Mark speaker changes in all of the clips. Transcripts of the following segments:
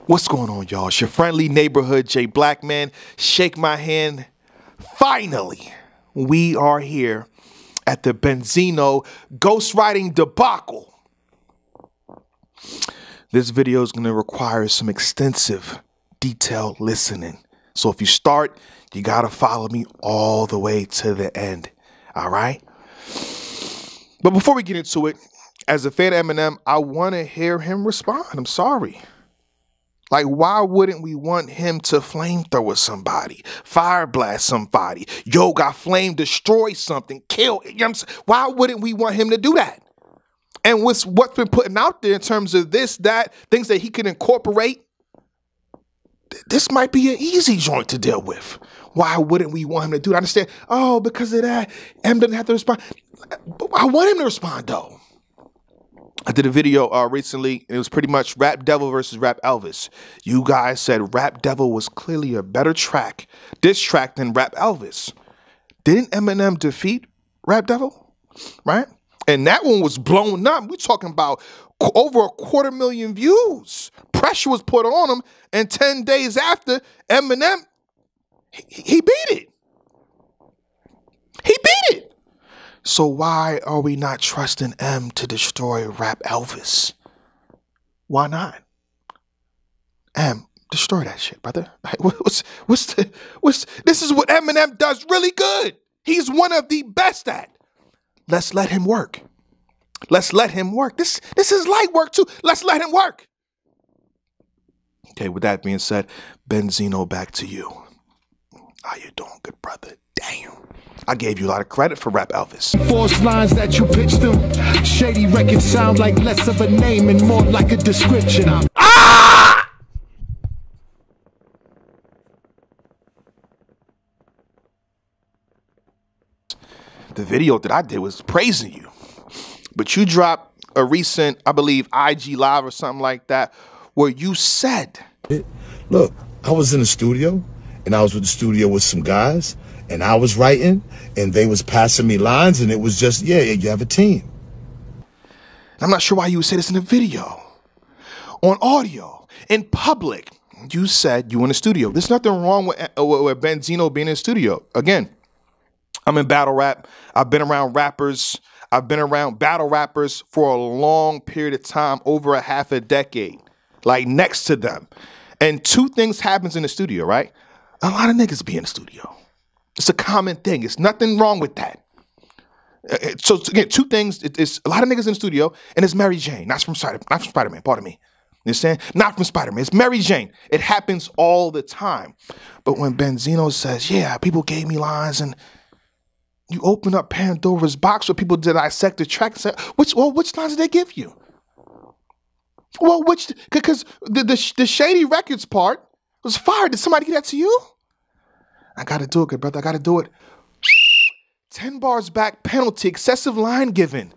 Speaker 1: What's going on, y'all? It's your friendly neighborhood Jayblac, man. Shake my hand. Finally, we are here at the Benzino ghostwriting debacle. This video is going to require some extensive, detailed listening. So if you start, you got to follow me all the way to the end. All right? But before we get into it, as a fan of Eminem, I want to hear him respond. I'm sorry. Like, why wouldn't we want him to flamethrower somebody, fire blast somebody? Yo, got flame, destroy something, kill. You know what I'm saying? Why wouldn't we want him to do that? And what's been putting out there in terms of this, that, things that he can incorporate, this might be an easy joint to deal with. Why wouldn't we want him to do that? I understand, oh, because of that, M doesn't have to respond. I want him to respond, though. I did a video recently. It was pretty much Rap Devil versus Rap Elvis. You guys said Rap Devil was clearly a better diss track than Rap Elvis. Didn't Eminem defeat Rap Devil? Right? And that one was blown up. We're talking about over 250,000 views. Pressure was put on him. And 10 days after, Eminem, he beat it. He beat it. So why are we not trusting M to destroy Rap Elvis? Why not? M, destroy that shit, brother. This is what Eminem does really good. He's one of the best at. Let's let him work. Let's let him work. This is light work too. Let's let him work. Okay, with that being said, Benzino, back to you. How you doing, good brother? Damn. I gave you a lot of credit for Rap Elvis.
Speaker 2: Forced lines that you pitched them. Shady records sound like less of a name and more like a description.
Speaker 1: Ah! The video that I did was praising you. But you dropped a recent, I believe, IG Live or something like that, where you said,
Speaker 3: look, I was in the studio, and I was with the studio with some guys, and I was writing, and they was passing me lines, and it was just, yeah, you have a team.
Speaker 1: I'm not sure why you would say this in a video, on audio, in public. You said you were in the studio. There's nothing wrong with Benzino being in the studio. Again, I'm in battle rap. I've been around rappers. I've been around battle rappers for a long period of time, over a half a decade, like next to them. And two things happens in the studio, right? A lot of niggas be in the studio. It's a common thing. It's nothing wrong with that. So again, two things. It's a lot of niggas in the studio, and it's Mary Jane, not from Spider-Man. Pardon me. You understand? Not from Spider-Man. It's Mary Jane. It happens all the time. But when Benzino says, "Yeah, people gave me lines," and you open up Pandora's box where people dissect the track and say, which lines did they give you? Well, because the Shady Records part was fired. Did somebody get that to you? I got to do it, good brother. I got to do it. 10 bars back, penalty, excessive line given.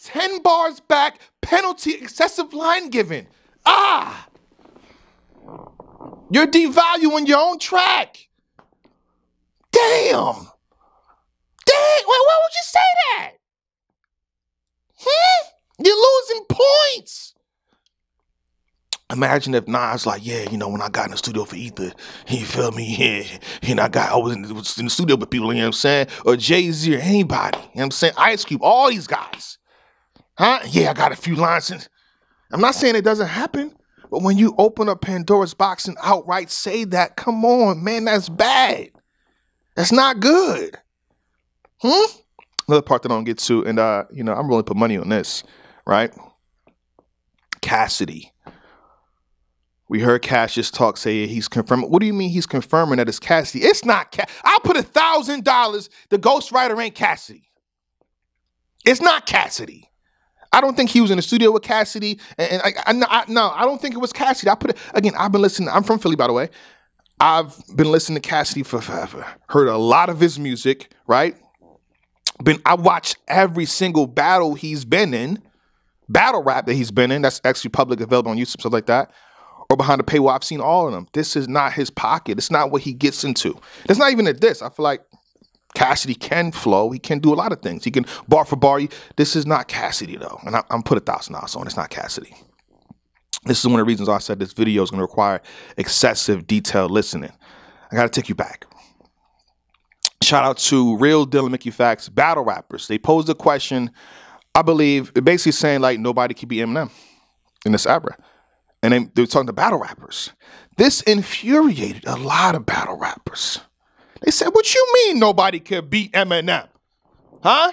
Speaker 1: 10 bars back, penalty, excessive line given. Ah! You're devaluing your own track. Damn. Why would you say that? You're losing points. Imagine if Nas like, yeah, you know, when I got in the studio for Ether, you feel me? Yeah, I was in the studio with people, you know what I'm saying? Or Jay-Z or anybody, you know what I'm saying? Ice Cube, all these guys. Huh? Yeah, I got a few lines. I'm not saying it doesn't happen, but when you open up Pandora's box and outright say that, come on, man, that's bad. That's not good. Another part that I don't get to, and, you know, I'm willing to put money on this, right? Cassidy. We heard Cash just talk, say he's confirming. What do you mean he's confirming that it's Cassidy? It's not Cassidy. I'll put $1,000. The Ghostwriter ain't Cassidy. It's not Cassidy. I don't think he was in the studio with Cassidy. No, I don't think it was Cassidy. Again, I've been listening. I'm from Philly, by the way. I've been listening to Cassidy for forever. Heard a lot of his music, right? I watched every single battle he's been in, battle rap that he's been in. That's actually public, available on YouTube, stuff like that. Or behind the paywall, I've seen all of them. This is not his pocket. It's not what he gets into. It's not even a diss. I feel like Cassidy can flow. He can do a lot of things. He can bar for bar. This is not Cassidy, though. And I'm put $1,000 on. It's not Cassidy. This is one of the reasons I said this video is going to require excessive, detailed listening. I got to take you back. Shout out to Real Dylan Mickey Facts, battle rappers. They posed a question, I believe, basically saying like nobody can beat Eminem in this era. And they were talking to battle rappers. This infuriated a lot of battle rappers. They said, what you mean nobody could beat Eminem? Huh?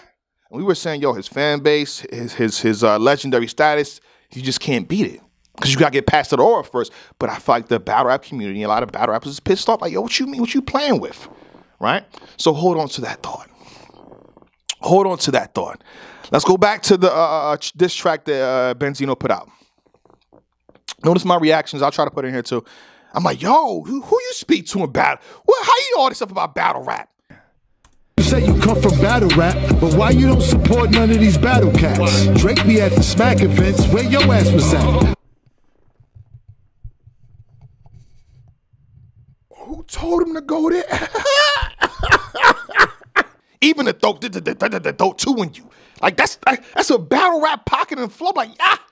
Speaker 1: And we were saying, yo, his fan base, his legendary status, you just can't beat it. Because you got to get past the aura first. But I feel like the battle rap community, a lot of battle rappers is pissed off. Like, yo, what you mean? What you playing with? Right? So hold on to that thought. Hold on to that thought. Let's go back to the diss track that Benzino put out. Notice my reactions. I'll try to put it in here too. I'm like, yo, who you speak to in battle? Well, how you know all this stuff about battle rap?
Speaker 2: You say you come from battle rap, but why you don't support none of these battle cats? Drake be at the smack events, where your ass was at?
Speaker 1: Who told him to go there? Even the throat two in you. Like that's a battle rap pocket and flow. Like, ah.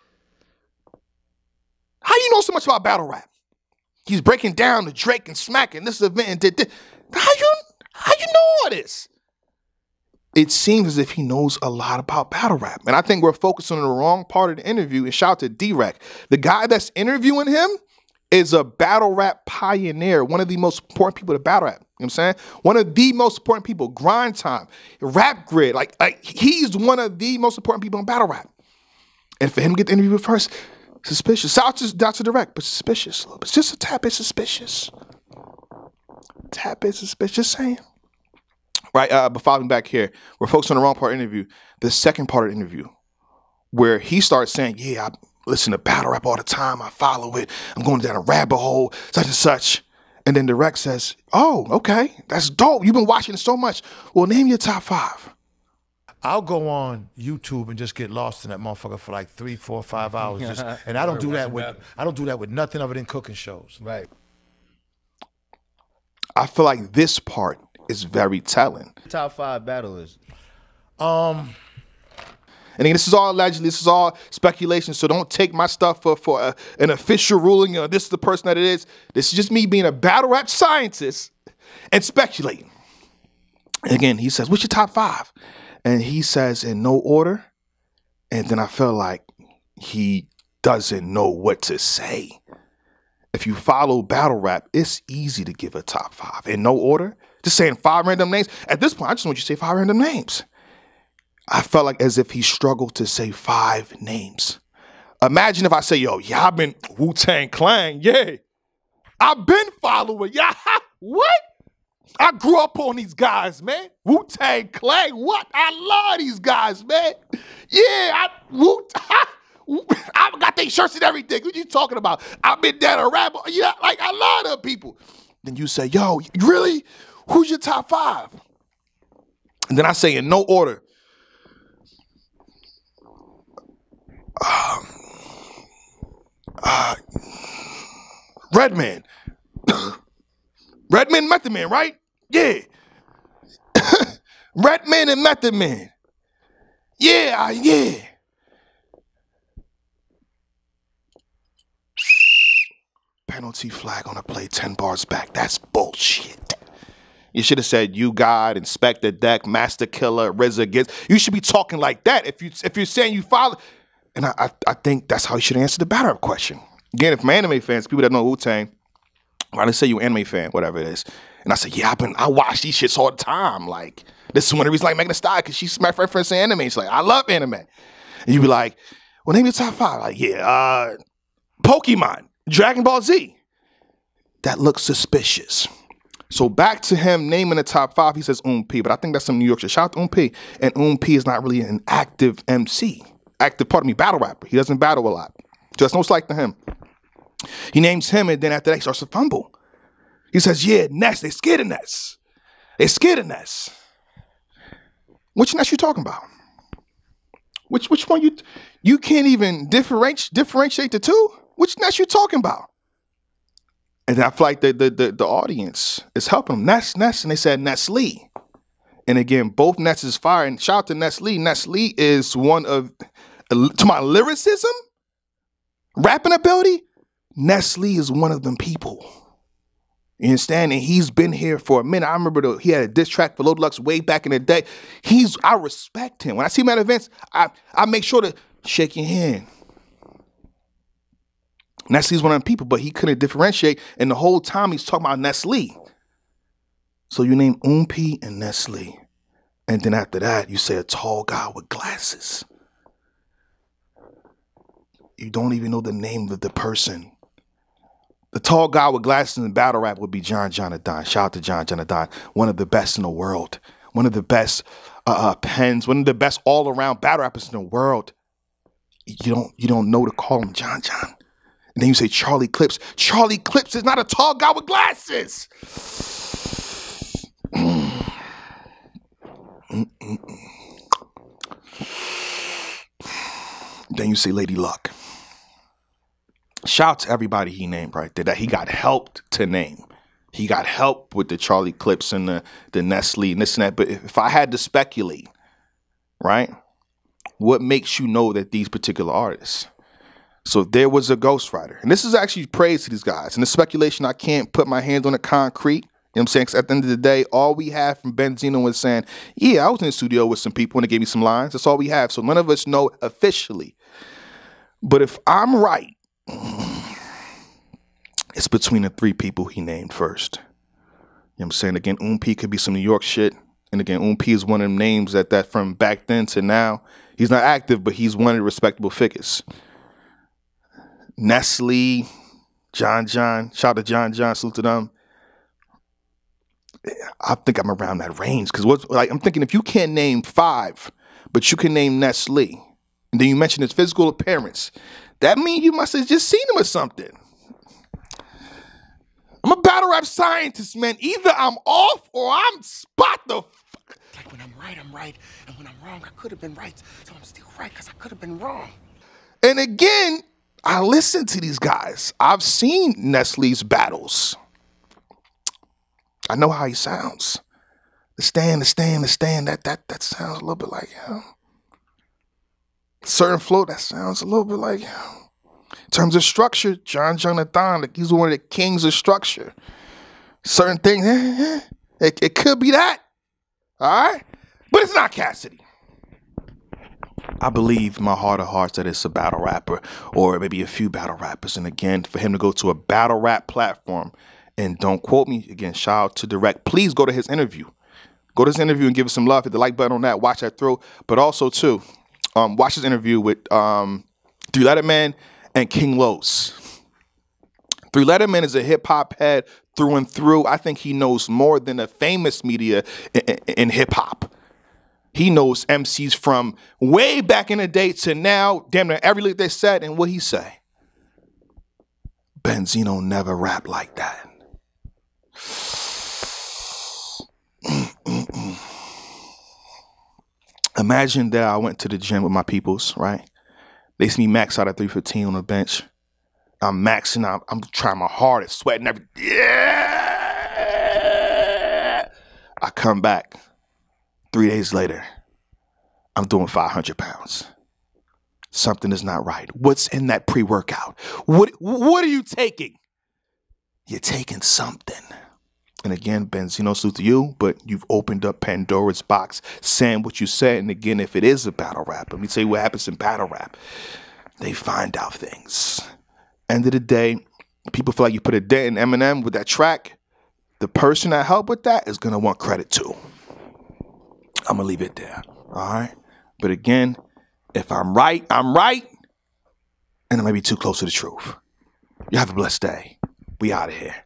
Speaker 1: How you know so much about battle rap? He's breaking down the Drake and Smack and this event and did this. How you know all this? It seems as if he knows a lot about battle rap. And I think we're focusing on the wrong part of the interview. And shout out to D-Rec. The guy that's interviewing him is a battle rap pioneer, one of the most important people to battle rap. You know what I'm saying? One of the most important people, Grind Time, Rap Grid. Like he's one of the most important people in battle rap. And for him to get the interview first, suspicious. Shout out to Direct, but suspicious. It's just a tad bit suspicious. Tad bit suspicious. Just saying. Right, but following back here, we're focused on the wrong part of the interview. The second part of the interview, where he starts saying, yeah, I listen to battle rap all the time. I follow it. I'm going down a rabbit hole, such and such. And then Direct says, oh, okay, that's dope. You've been watching it so much. Well, name your top 5.
Speaker 4: I'll go on YouTube and just get lost in that motherfucker for like 3, 4, 5 hours. And I don't do that with nothing other than cooking shows.
Speaker 5: Right.
Speaker 1: I feel like this part is very telling.
Speaker 5: Top 5 battlers.
Speaker 1: And again, this is all allegedly, this is all speculation, so don't take my stuff for an official ruling. This is the person that it is. This is just me being a battle rap scientist and speculating. And again, he says, what's your top 5? And he says in no order. And then I feel like he doesn't know what to say. If you follow battle rap, it's easy to give a top 5 in no order. Just saying 5 random names. At this point, I just want you to say 5 random names. I felt like as if he struggled to say 5 names. Imagine if I say, yo, yeah, I've been Wu-Tang Clan, yeah. I've been following, yeah. What? I grew up on these guys, man. Wu-Tang Clan, what? I love these guys, man. Yeah, I got their shirts and everything. What you talking about? I've been down a rabbit. Yeah, like I love them people. Then you say, yo, really? Who's your top 5? And then I say in no order. Redman. Redman, Method Man, right? Yeah. Redman and Method Man. Yeah, yeah. Penalty flag on a play 10 bars back. That's bullshit. You should have said you God, Inspector Deck, Master Killer, RZA Gibbs. You should be talking like that if you're saying you follow. And I think that's how you should answer the battle rap question. Again, if my anime fans, people that know Wu-Tang, or let's say you're an anime fan, whatever it is, and I say, yeah, I watch these shits all the time. Like, this is one of the reasons I like Megan Thee Stallion, because she's my reference to anime. She's like, I love anime. And you be like, well, name your top 5. Like, yeah, Pokemon, Dragon Ball Z. That looks suspicious. So back to him naming the top 5, he says P, but I think that's some New York shit. Shout out to P. And P is not really an active MC. Battle rapper. He doesn't battle a lot. Just no slight to him. He names him, and then after that, he starts to fumble. He says, yeah, Ness, they scared of Ness. They scared of Ness. Which Ness you talking about? Which one you can't even differentiate the two? Which Ness you talking about? And I feel like the audience is helping him. Ness, and they said Nestle. And again, both Ness is fire. And shout out to Ness Lee. Ness Lee is one of, to my lyricism, rapping ability, Ness Lee is one of them people. You understand? And he's been here for a minute. I remember he had a diss track for Low Deluxe way back in the day. I respect him. When I see him at events, I make sure to shake your hand. Ness Lee's one of them people, but he couldn't differentiate. And the whole time he's talking about Ness Lee. So you name P and Ness Lee. And then after that, you say a tall guy with glasses. You don't even know the name of the person. The tall guy with glasses in battle rap would be John Jonathan. Shout out to John Jonathan, one of the best in the world. One of the best pens, one of the best all-around battle rappers in the world. You don't know to call him John. And then you say Charlie Clips. Charlie Clips is not a tall guy with glasses. Then you say Lady Luck. Shout out to everybody he named right there that he got helped to name. He got help with the Charlie Clips and the Ness Lee and this and that. But if I had to speculate, right, what makes you know that these particular artists? So there was a ghostwriter. And this is actually praise to these guys. And the speculation, I can't put my hands on the concrete. You know what I'm saying? 'Cause at the end of the day, all we have from Benzino was saying, yeah, I was in the studio with some people and they gave me some lines. That's all we have. So none of us know officially. But if I'm right, it's between the three people he named first. You know what I'm saying? Again, P could be some New York shit. And again, P is one of them names that from back then to now, he's not active, but he's one of the respectable figures. Ness Lee, John, shout out to John, salute to them. I think I'm around that range because I'm thinking if you can't name 5, but you can name Ness Lee, and then you mention his physical appearance, that means you must have just seen him or something. I'm a battle rap scientist, man. Either I'm off or I'm spot the fuck.
Speaker 5: Like when I'm right, and when I'm wrong, I could have been right, so I'm still right because I could have been wrong.
Speaker 1: And again, I listen to these guys. I've seen Ness Lee's battles. I know how he sounds. The stand, that sounds a little bit like him. Certain flow, that sounds a little bit like him. In terms of structure, John Jonathan, like he's one of the kings of structure. Certain things, it could be that. All right? But it's not Cassidy. I believe in my heart of hearts that it's a battle rapper or maybe a few battle rappers. And again, for him to go to a battle rap platform, and don't quote me, again, shout out to Direct. Please go to his interview. Go to his interview and give us some love. Hit the like button on that. Watch that through. But also, too, watch his interview with 3 Letter Man and King Los. 3 Letter Man is a hip-hop head through and through. I think he knows more than the famous media in hip-hop. He knows MCs from way back in the day to now. Damn near every lick they said. And what he say? Benzino never rapped like that. Imagine that I went to the gym with my peoples, right? They see me max out at 315 on the bench. I'm maxing out. I'm trying my hardest, sweating everything. Yeah! I come back 3 days later. I'm doing 500 pounds. Something is not right. What's in that pre-workout? What are you taking? You're taking something. And again, Benzino, salute to you, but you've opened up Pandora's box saying what you said. And again, if it is a battle rap, let me tell you what happens in battle rap. They find out things. End of the day, people feel like you put a dent in Eminem with that track. The person that helped with that is going to want credit too. I'm going to leave it there. All right. But again, if I'm right, I'm right. And I may be too close to the truth. You have a blessed day. We out of here.